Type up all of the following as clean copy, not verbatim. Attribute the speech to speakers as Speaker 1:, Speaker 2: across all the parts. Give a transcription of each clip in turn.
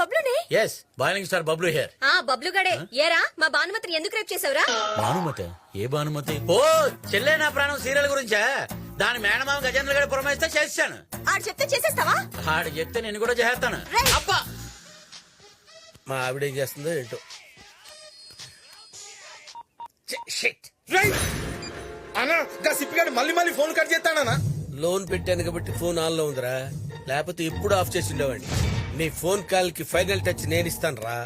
Speaker 1: బబ్లునే.
Speaker 2: Yes boiling star Bablu here.
Speaker 1: Bablu గడే. ఏరా మా భానుమతిని ఎందుకు రేప్ చేసావురా?
Speaker 2: భానుమతి? ఏ భానుమతి? ఓ చెల్లె నా ప్రాణం సీరియల్ గురించా? దాని మేనమామ గజేంద్ర గడి పురమాయిస్తే చేస్తాను.
Speaker 1: ఆడు చెప్తే చేసేస్తావా?
Speaker 2: ఆడు చెప్తే నేను కూడా చేస్తాను. అబ్బా మా ఆవిడ ఏం చేస్తుందో ఏంటో.
Speaker 3: అన్నా సిప్పిగాడు మళ్ళీ మళ్ళీ ఫోన్ కట్ చేస్తాడనా?
Speaker 4: లోన్ పెట్టాను కాబట్టి ఫోన్ ఆన్ లో ఉందిరా, లేకపోతే ఎప్పుడు ఆఫ్ చేసి ఉండేవాడిని. నీ ఫోన్ కాల్ కి ఫైనల్ టచ్ నేను ఇస్తాను రా.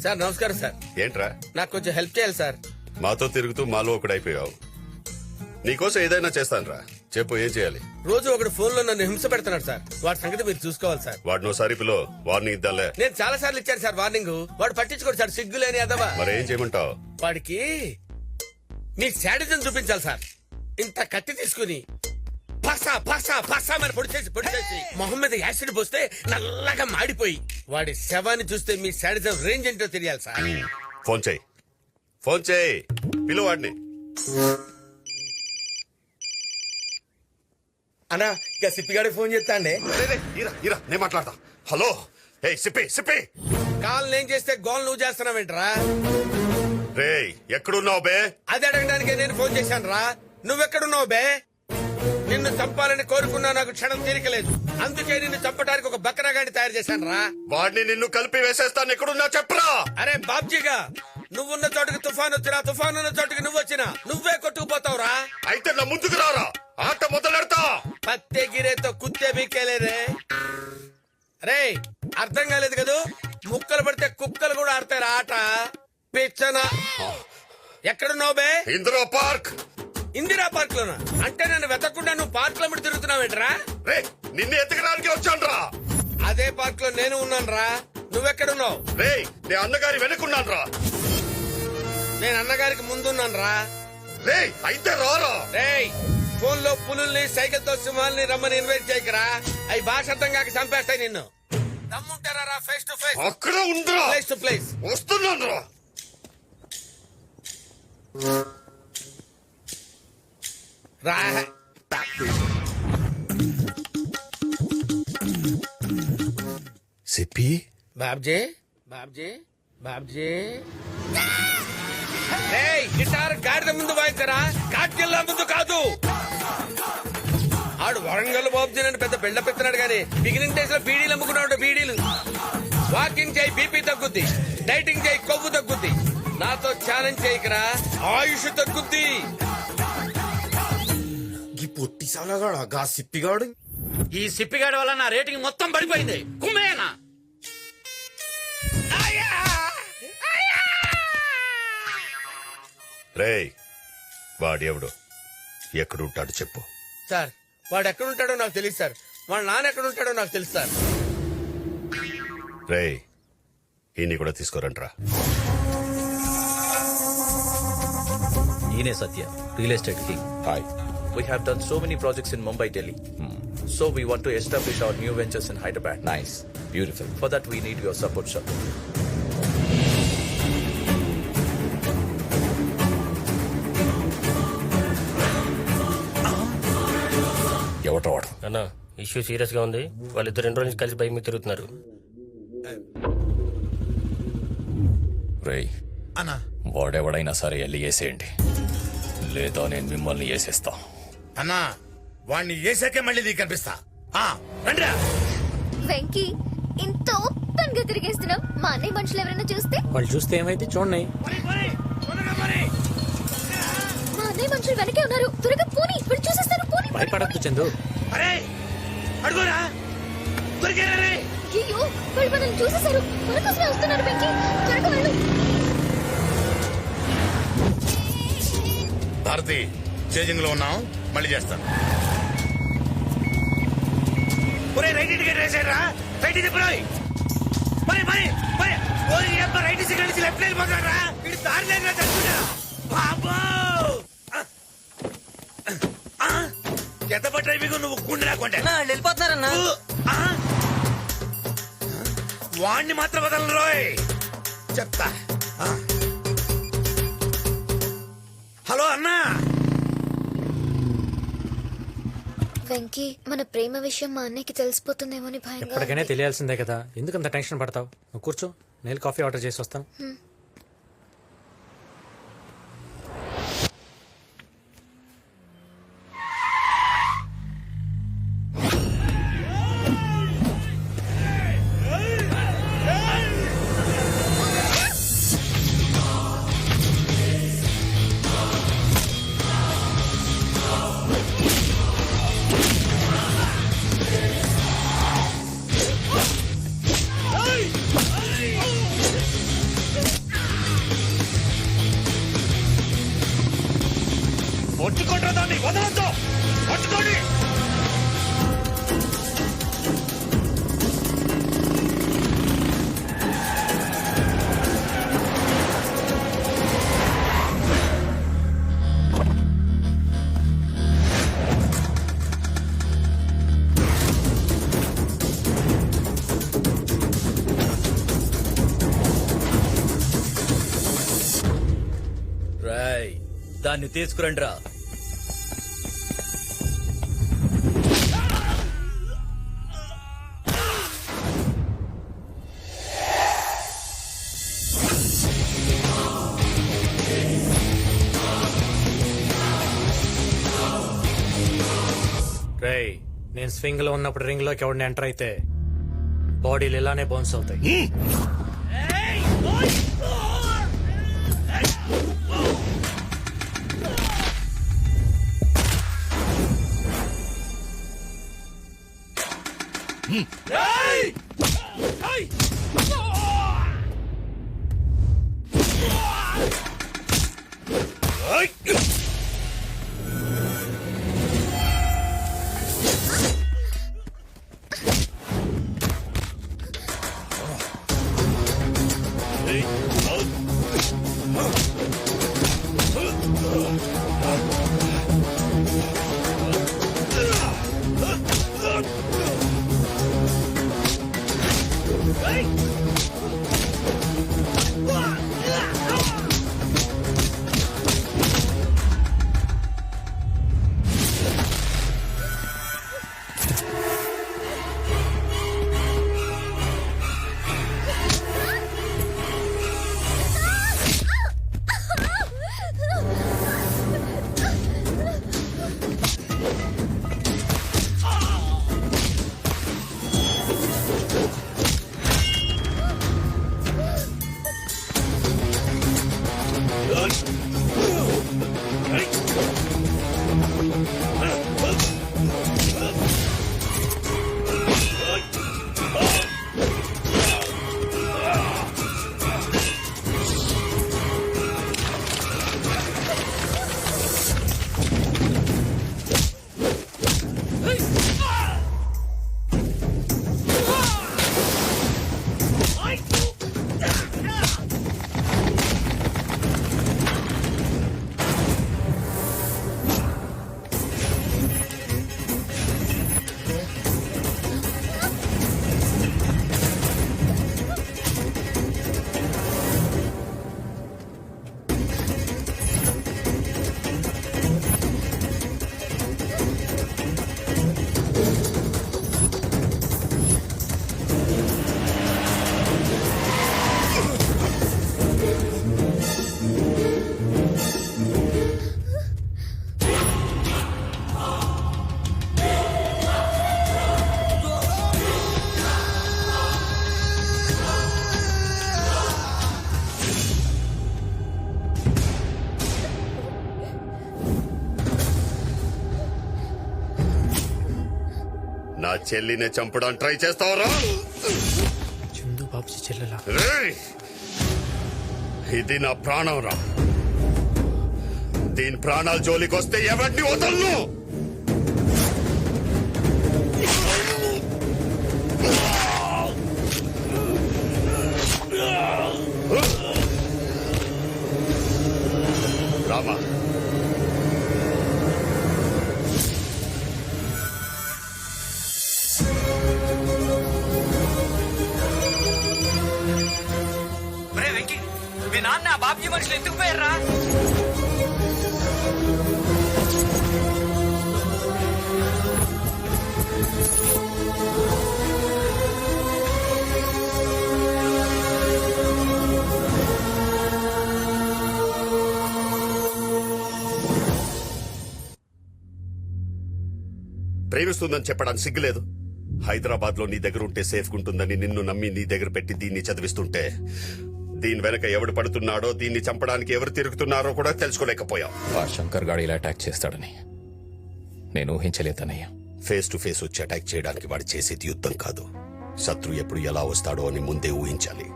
Speaker 4: సార్ నమస్కారం సార్.
Speaker 5: ఏంట్రా?
Speaker 4: నాకు కొంచెం హెల్ప్ చేయాలి సార్.
Speaker 5: మాతో తిరుగుతూ మాలో ఒకడైపోయావు. నీకోసం ఏదైనా చేస్తానురా, చెప్పు ఏం చేయాలి?
Speaker 4: రోజు ఒకడు ఫోన్ లో నన్ను హింస పెడుతున్నాడు సార్. వాడి సంగతి మీరు చూసుకోవాలి సార్.
Speaker 5: వాడినోసారి పిలో వార్నింగ్ ఇద్దాలే.
Speaker 4: నేను చాలా సార్లు ఇచ్చాను సార్ వార్నింగ్. వాడు పట్టించుకోడు సార్, సిగ్గులేని అదవా.
Speaker 5: మరేం చేయమంటావు?
Speaker 4: వాడికి మీ శాడిజం చూపించాలి సార్. ఇంత కత్తి తీసుకుని పసా పసా పసా మరి పొడి చేసి మొహం మీద యాసిడ్ పోస్తే నల్లగా మాడిపోయి వాడి శవాన్ని చూస్తే మీ శాడిజం రేంజ్ ఏంటో తెలియాలి సార్.
Speaker 5: ఫోన్ చేయి, ఫోన్ చేయి, పిలు వాడిని.
Speaker 3: అన్నా ఇక సిప్పిగాడికి ఫోన్ చేస్తాండే.
Speaker 5: నేను మాట్లాడతా. హలో ఏ సిప్పి సిప్పి.
Speaker 4: కాల్ నేను చేస్తే గోల్ నువ్వు చేస్తున్నావేంట్రా?
Speaker 5: రే ఎక్కడున్నావు బే?
Speaker 4: అది అడగడానికి నేను ఫోన్ చేశాను రా. నువ్వెక్కడున్నావు బే? నిన్ను చంపాలని కోరుకున్నా, నాకు క్షణం తీరికలేదు. అందుకే నిన్ను చంపడానికి ఒక బక్రాగాడిని తయారు చేశాను రా.
Speaker 5: వాడిని నిన్ను కలిపి వేసేస్తాను. ఎక్కడున్నా చెప్పరా?
Speaker 4: అరే బాబ్జీగా, నువ్వున్న చోటుకి తుఫాన్ వచ్చినా, తుఫాన్ ఉన్న చోటుకి నువ్వు వచ్చినా నువ్వే కొట్టుకుపోతావురా.
Speaker 5: అయితే నా ముందుకు రారా, ఆట మొదలెడతా.
Speaker 4: పత్తే గిరేతో కుత్తే బీకేలేరే. రే అర్థం కాలేదు కదూ? ముక్కలు పడితే కుక్కలు కూడా ఆడతారు ఆట. పిచ్చన ఎక్కడున్నావు బే?
Speaker 5: ఇందిరా పార్క్.
Speaker 4: ఇందిరా పార్క్ లోనా? అంటే నన్ను వెతకుండా నువ్వు పార్క్ లో తిరుగుతున్నావేంట్రా?
Speaker 5: రే నిన్ను ఎతకడానికి వచ్చానురా.
Speaker 4: అదే పార్క్ లో నేను ఉన్నాను రా. నువ్వెక్కడున్నావు?
Speaker 5: రే నే అన్నగారి వెనుకున్నాను రా.
Speaker 4: నేను అన్నగారికి ముందున్నాను రా.
Speaker 5: రే అయితే రారా.
Speaker 4: రేయ్ ఫోన్ లో పులుల్ని, సైకిల్ తో సింహాల్ని రమ్మని ఇన్వైట్ చేయకరా. అవి భాష అర్థం కాక చంపేస్తాయి నిన్ను. దమ్ముంటారా ఫేస్ టు ఫేస్?
Speaker 5: అక్కడ ఉందిరా.
Speaker 4: ప్లేస్ టు ప్లేస్
Speaker 5: వస్తున్నాను రా.
Speaker 4: రా.
Speaker 5: సిప్పి
Speaker 4: బాబ్జీ బాబ్జీ బాబ్జీ. రేయ్ గిటార్ గాడిద ముందు వాయించరా, కాట్కెళ్ళ ముందు కాదు. ఆడు వరంగల్ బాబ్జీ అని పెద్ద బిల్డప్ ఇస్తున్నాడు గానీ బిగినింగ్ డేస్ లో బీడీలు అమ్ముకున్నాడు. బీడీలు. వాకింగ్ చేయి బీపీ తగ్గుద్ది, డైటింగ్ చేయి కొవ్వు తగ్గుద్ది. నాతో ఛాలెంజ్ చేయకరా, ఆయుష్ తగ్గుద్ది.
Speaker 3: ఈ పొట్టి సాలగాడు గా సిప్పిగాడు.
Speaker 2: ఈ సిప్పిగాడి వల్ల నా రేటింగ్ మొత్తం పడిపోయింది. కుమ్మేనా?
Speaker 5: రే వాడు ఎవడు, ఎక్కడుంటాడు చెప్పు.
Speaker 4: సార్ వాడు ఎక్కడుంటాడో నాకు తెలియదు సార్. వాళ్ళ నాన్న ఎక్కడుంటాడో నాకు తెలుసు సార్.
Speaker 5: రే ఈయన్ని కూడా తీసుకోరంట్రా.
Speaker 6: ఈయనే Satya, real estate king.
Speaker 5: Hi.
Speaker 6: We have done so many projects in Mumbai, Delhi. So we want to establish our new ventures in Hyderabad.
Speaker 7: Nice. Beautiful.
Speaker 6: For that we need your support, sir.
Speaker 5: ఎవటో వాడు.
Speaker 8: అన్నా issue serious గా ఉంది. వాళ్ళిద్దరు 2 రోజులు నుంచి కలిసి bike మీద తిరుగుతున్నారు.
Speaker 7: రేయ్
Speaker 3: అన్నా
Speaker 7: వాడెవడైనా సరే వెళ్ళి వేసేయండి, లేదా నేను మిమ్మల్ని వేసేస్తా.
Speaker 3: అన్నా వాడిని వేసాకే మళ్ళీ నీకు కనిపిస్తా. రండిరా.
Speaker 1: వెంకీ ఇంత ఓపెన్ గా తిరిగేస్తున్నాం. మా అన్నయ్య మనుషులు ఎవరైనా చూస్తే?
Speaker 9: వాళ్ళు చూస్తే ఏమైతే చూడండి.
Speaker 1: మా అన్నయ్య మనుషులు వెనకే ఉన్నారు. త్వరగా పోనీ, ఇప్పుడు చూసేస్తారు. పోనీ.
Speaker 9: భయపడద్దు చందు.
Speaker 2: అడుగురా దొరికారా?
Speaker 1: అయ్యో వాళ్ళు మనల్ని చూసేశారు. మన కోసమే వస్తున్నారు. వెంకీ త్వరగా వెళ్ళు.
Speaker 3: భారతి చేజింగ్ లో ఉన్నాం, మళ్ళీ చేస్తాను.
Speaker 2: రైట్ ఇండికేటర్ వేసారా? రైట్ ఇది పోయి మరి మరి మరి ఓరి అబ్బ రైట్ సిగ్నల్ నుంచి లెఫ్ట్ వెళ్ళిపోతారా? ఇది దారి లేదురా చచ్చుడా. బాబో ఎంత డ్రైవింగ్ నువ్వు గుండె రాకుంటే
Speaker 9: వెళ్ళిపోతున్నారన్నా.
Speaker 3: వాణ్ణి మాత్రం వదలను రోయ్, చెప్తా. హలో అన్నా,
Speaker 1: వెంకీ మన ప్రేమ విషయం మా అన్నయ్యకి తెలిసిపోతుందేమో అని భయంగా
Speaker 9: ఎప్పటికైనా
Speaker 1: ఉంది.
Speaker 9: తెలియాల్సిందే కదా ఎందుకంత టెన్షన్ పడతావు నువ్వు కూర్చో నేను కాఫీ ఆర్డర్ చేసి వస్తాను
Speaker 2: పట్టుకోండి దాన్ని వదలొద్దు పట్టుకోండి
Speaker 6: రాయ్ దాన్ని తీసుకురండి రా.
Speaker 9: రేయ్ నేను స్వింగ్ లో ఉన్నప్పుడు రింగ్ లోకి ఎవరిని ఎంటర్ అయితే బాడీలు ఇలానే బౌన్స్ అవుతాయి
Speaker 5: నా చెల్లిని చంపడానికి ట్రై చేస్తావరా
Speaker 9: చందు బాబుజీ చెల్లెలా
Speaker 5: రేయ్! ఇది నా ప్రాణం రా దీని ప్రాణాల జోలికి వస్తే ఎవరిని వదలను రామా
Speaker 2: మీ నాన్న బాబ్జీ మనుషులు ఎందుకు పోయారా
Speaker 5: ప్రేమిస్తుందని చెప్పడానికి సిగ్గులేదు. హైదరాబాద్ లో నీ దగ్గర ఉంటే సేఫ్ ఉంటుందని నిన్ను నమ్మి నీ దగ్గర పెట్టి దీన్ని చదివిస్తుంటే దీని వెనక ఎవడు పడుతున్నాడో, దీన్ని చంపడానికి ఎవరు తిరుగుతున్నారో కూడా తెలుసుకోలేకపోయాం.
Speaker 7: ఆ శంకర్ గాడు ఇలా అటాక్ చేస్తాడని నేను ఊహించలేదన్నయ్య.
Speaker 5: ఫేస్ టు ఫేస్ వచ్చి అటాక్ చేయడానికి వాడు చేసేది యుద్ధం కాదు. శత్రు ఎప్పుడు ఎలా వస్తాడో అని ముందే ఊహించాలి.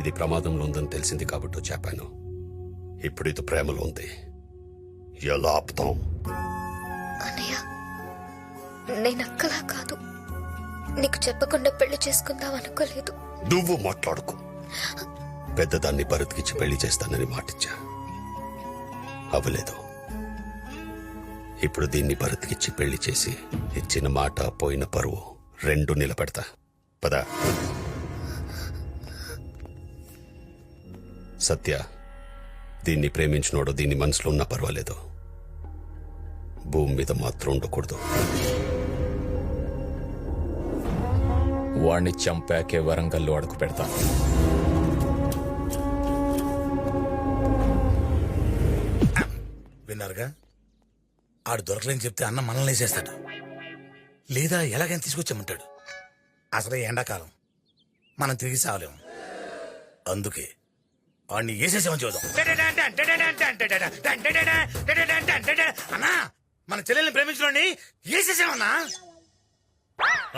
Speaker 5: ఇది ప్రమాదంలో ఉందని తెలిసింది కాబట్టి చెప్పాను. ఇప్పుడు ఇది ప్రేమలో ఉంది. ఎలా ఆపుతాం?
Speaker 1: అన్నయ్య నేను అక్కలా కాదు, నీకు చెప్పకుండా పెళ్లి చేసుకుందాం అనుకోలేదు.
Speaker 5: నువ్వు మాట్లాడుకో. పెద్దదాన్ని భరత్కిచ్చి పెళ్లి చేస్తానని మాటిచ్చా, అవ్వలేదు. ఇప్పుడు దీన్ని భరత్కిచ్చి పెళ్లి చేసి ఇచ్చిన మాట పోయిన పరువు రెండు నిలబెడతా. పద. సత్య, దీన్ని ప్రేమించినోడు దీన్ని మనసులో ఉన్నా పర్వాలేదు, భూమి మీద మాత్రం ఉండకూడదు.
Speaker 7: వాణ్ణి చంపాకే వరంగల్లో అడుగు పెడతాను.
Speaker 3: విన్నారుగా, ఆడు దొరకలేని చెప్తే అన్న మనల్ని వేసేస్తాడు, లేదా ఎలాగైనా తీసుకొచ్చామంటాడు. అసలే ఎండాకాలం, మనం తిరిగి సావలేము. అందుకే వాడిని వేసేసామని చూద్దాం. అన్నా, మన చెల్లెల్ని ప్రేమించడాన్ని వేసేసామన్నా.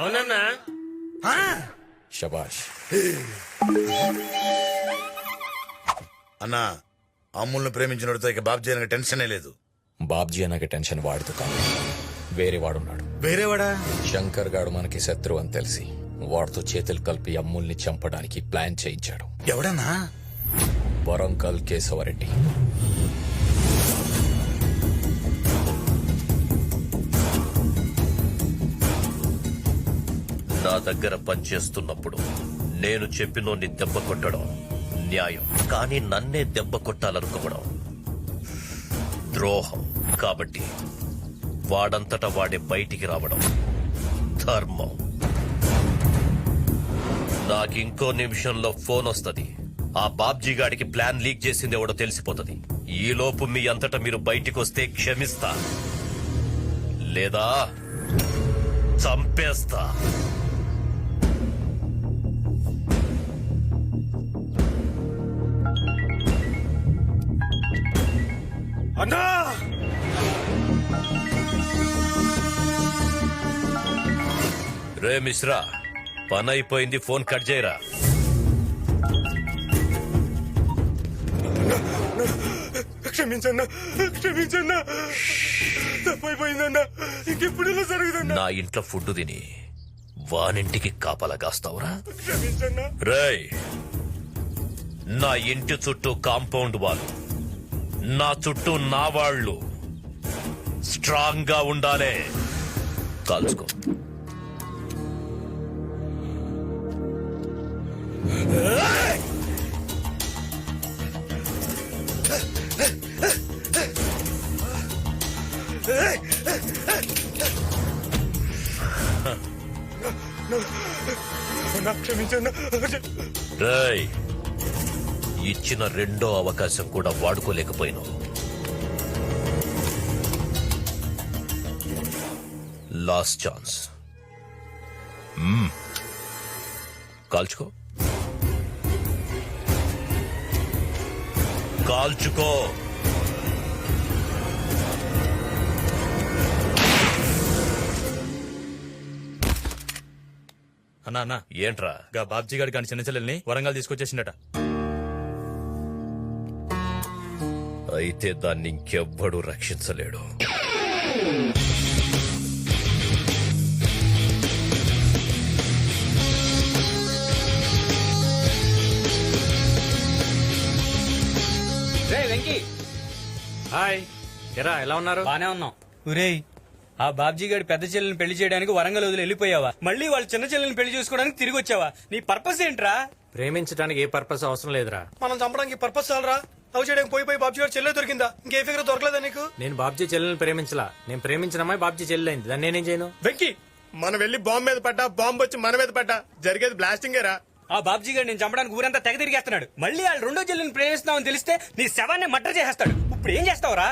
Speaker 8: అవునన్నా.
Speaker 7: శబాష్.
Speaker 3: అన్నా, అమ్ముల్ని ప్రేమించినోడితో ఇక బాబ్జీ అనగా టెన్షనే లేదు.
Speaker 7: బాబ్జీ అనగా టెన్షన్ వాడితో కాదు, వేరే వాడున్నాడు.
Speaker 3: వేరేవాడా?
Speaker 7: శంకర్ గాడు మనకి శత్రువు అని తెలిసి వాడితో చేతులు కలిపి అమ్ముల్ని చంపడానికి ప్లాన్ చేయించాడు.
Speaker 3: ఎవడన్నా?
Speaker 7: వరంగల్ కేశవరెడ్డి.
Speaker 10: నా దగ్గర పనిచేస్తున్నప్పుడు నేను చెప్పినోన్ని దెబ్బ కొట్టడం న్యాయం, కానీ నన్నే దెబ్బ కొట్టాలనుకోవడం ద్రోహం. కాబట్టి వాడంతటా వాడే బయటికి రావడం ధర్మం. నాకింకో నిమిషంలో ఫోన్ వస్తది. ఆ బాబ్జీ గాడికి ప్లాన్ లీక్ చేసింది ఎవడో తెలిసిపోతుంది. ఈలోపు మీ అంతటా మీరు బయటికి వస్తే క్షమిస్తా, లేదా చంపేస్తా.
Speaker 2: అన్నా,
Speaker 10: రే మిశ్రా, పని అయిపోయింది, ఫోన్ కట్ చేయరా.
Speaker 2: క్షమించన్నా, క్షమించన్నా, తప్పైపోయిందన్నా. ఇంకెప్పుడు ఇలా జరుగుతుందా?
Speaker 10: నా ఇంట్లో ఫుడ్ తిని వానింటికి కాపలా కాస్తావురా?
Speaker 2: క్షమించన్నా.
Speaker 10: రేయ్, నా ఇంటి చుట్టూ కాంపౌండ్ వాళ్ళు, నా చుట్టూ నా వాళ్ళు స్ట్రాంగ్ గా ఉండాలి. కాల్చుకో.
Speaker 2: క్షమించన్నా.
Speaker 10: రేయ్, ఇచ్చిన రెండో అవకాశం కూడా వాడుకోలేకపోయినావు. Last chance. కాల్చుకో, కాల్చుకో.
Speaker 6: అన్నా అన్నా,
Speaker 10: ఏంట్రా?
Speaker 6: గా బాబ్జీ గారి కానీ చిన్న చెల్లెల్ని వరంగల్ తీసుకొచ్చేసిండట.
Speaker 10: అయితే దాన్ని ఇంకెవ్వడూ రక్షించలేడు.
Speaker 9: వెంకీ, హాయ్. ఎరా, ఎలా ఉన్నారు?
Speaker 11: బానే ఉన్నాం. ఒరేయ్, ఆ బాబ్జీ గారి పెద్ద చెల్లెని పెళ్లి చేయడానికి వరంగల్ వదిలి వెళ్ళిపోయావా? మళ్ళీ వాళ్ళ చిన్న చెల్లెని పెళ్లి చేసుకోవడానికి తిరిగి వచ్చావా? నీ పర్పస్ ఏంట్రా?
Speaker 9: ప్రేమించడానికి ఏ పర్పస్ అవసరం లేదురా.
Speaker 11: మనం చంపడానికి పర్పస్ చాలరా? లవ్ చేయడానికి పోయి బాబ్జీ గారి చెల్లె దొరికిందా? ఇంకే ఫిగర్ దొరకలేదా నీకు?
Speaker 9: నేను బాబ్జీ చెల్లెల్ని ప్రేమించలా. నేను ప్రేమించిన అమ్మాయి బాబ్జీ చెల్లెలైంది. దాన్ని నేనేం చేయను?
Speaker 11: వెంకీ, మనం వెళ్ళి బాంబు మీద పడ్డా, బాంబు వచ్చి మన మీద పడ్డా జరిగేది బ్లాస్టింగేరా? ఆ బాబ్జీ గారు నేను చంపడానికి ఊరంతా తెగ తిరిగేస్తున్నాడు. మళ్ళీ వాళ్ళు రెండో చెల్లెని ప్రేమిస్తున్నామని తెలిస్తే నీ శవాన్ని మర్డర్ చేసేస్తాడు. ఇప్పుడు ఏం చేస్తావురా?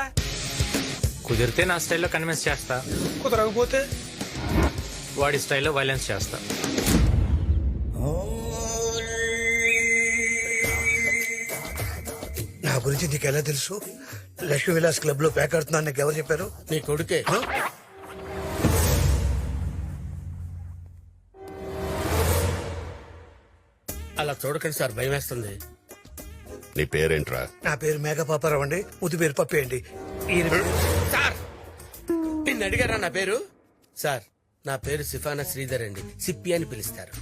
Speaker 9: కుదిరితే నా స్టైల్లో కన్విన్స్ చేస్తా.
Speaker 11: కుదరకపోతే
Speaker 9: వాడి స్టైల్లో వైలెన్స్ చేస్తా.
Speaker 3: నా గురించి నీకు ఎలా తెలుసు? లక్ష్మీ విలాస్ క్లబ్ లో ప్యాక్ ఆడుతున్నాను నీకు ఎవరు చెప్పారు?
Speaker 4: నీ కొడుకే. అలా చూడకండి సార్, భయం వేస్తుంది.
Speaker 5: నీ పేరేంట్రా?
Speaker 3: నా పేరు మేఘపాపారావు అండి, ముద్దు పేరు పప్పి అండి. ఈయన పేరు-
Speaker 4: సార్ నిన్ను అడిగారా నా పేరు? సార్ నా పేరు సిఫానా శ్రీధర్ అండి, సిప్పి అని పిలుస్తారు.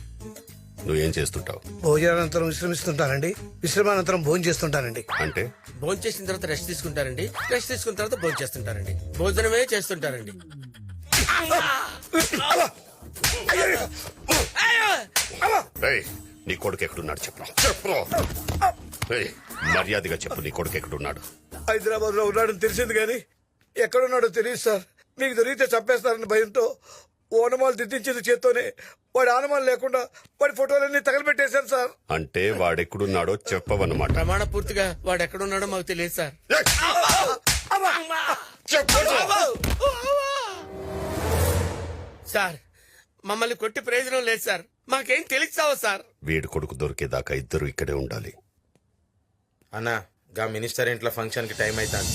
Speaker 5: నువ్వేం చేస్తుంటావు?
Speaker 3: భోజనానంతరం విశ్రమిస్తుంటానండి, విశ్రమానంతరం భోజనం చేస్తుంటానండి.
Speaker 5: అంటే
Speaker 4: భోజనం చేసిన తర్వాత రెస్ట్ తీసుకుంటారండి, రెస్ట్ తీసుకున్న తర్వాత భోజనం చేస్తుంటారండి, భోజనమే చేస్తుంటారండి.
Speaker 5: రేయ్, నీ కొడుకు ఎక్కడున్నాడు చెప్పు. రేయ్, మర్యాదగా చెప్పు, నీ కొడుకు ఎక్కడున్నాడు?
Speaker 3: హైదరాబాద్ లో ఉన్నాడని తెలిసింది కానీ ఎక్కడున్నాడో తెలియదు సార్. మీకు దొరికితే చంపేస్తారని భయంతో ఓనమాలు దిద్దించింది చేత్తోనే. వాడి ఆనమాలు లేకుండా వాడి ఫోటోలన్నీ తగలబెట్టేశాను సార్.
Speaker 5: అంటే వాడెక్కడున్నాడో చెప్పవన్నమాట.
Speaker 4: ప్రమాణ పూర్తిగా వాడు ఎక్కడున్నాడో మాకు తెలియదు సార్. సార్ మమ్మల్ని కొట్టి ప్రయోజనం లేదు సార్, మాకేం తెలుస్తావా సార్?
Speaker 5: వీడి కొడుకు దొరికేదాకా ఇద్దరు ఇక్కడే ఉండాలి.
Speaker 6: అన్నా గా మినిస్టర్ ఇంట్లో ఫంక్షన్ కి టైం అవుతాంది.